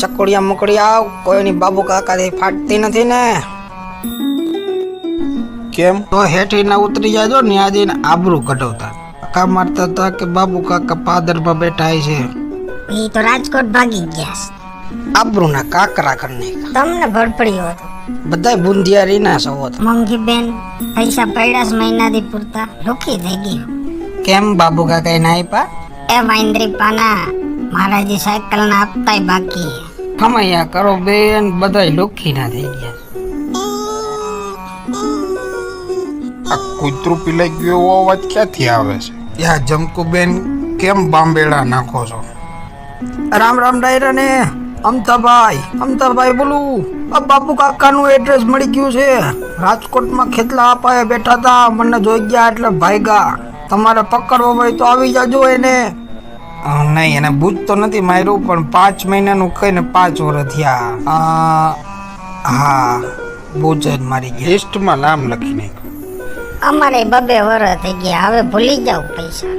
ચકોડિયા મકોડિયા કોઈની બાબુ કાકાથી ફાટતી નથી ને? કેમ? તો હેઠી ના ઉતરી જાજો ને આજે આબરૂ કઢાવતા કાકા મારતા હતા કે બાબુ કાકા પાદરમાં બેઠા છે. એ તો રાજકોટ ભાગી ગયા છે. આબરૂ ના કાકરા કરી તમને ભડપડ્યો હતો. બધા બુંદિયા રીના સૌ મોંઘી બેન પૈસા પડ્યા મહિનાથી પૂરતા લુખી થઈ ગયું. કેમ બાબુ કાકા ના આપ્યા? એ વાંદરી પાના મારા જે સાયકલ ના આપતાય બાકી. ખમૈયા કરો બેન, બધા લુખી ના થઈ ગયા. આ કૂતરું પીલાઈ ગયું એવો અવાજ ક્યાંથી આવે છે? યા જમકુ બેન કેમ બાંબેડા નાખો છો? રામ રામ ડાયરા ને અમતાભાઈ બોલું. આ બાપુ કાકાનું એડ્રેસ મળી ગયું છે. રાજકોટમાં ખેતલા આપાએ બેઠા હતા, મને જોઈ ગયા એટલે ભાગ્યા. તમારે પકડવો હોય તો આવી જાજો એને. નહીં, એને બૂજ તો નથી માર્યું, પણ 5 મહિનાનું કહીને 5 વર્ષ થયા. હા, બૂજ જ મારી ગયા. લિસ્ટમાં નામ લખી નાખ્યું. અમારે 2 વર્ષ થઈ ગયા, હવે ભૂલી જાવ પૈસા.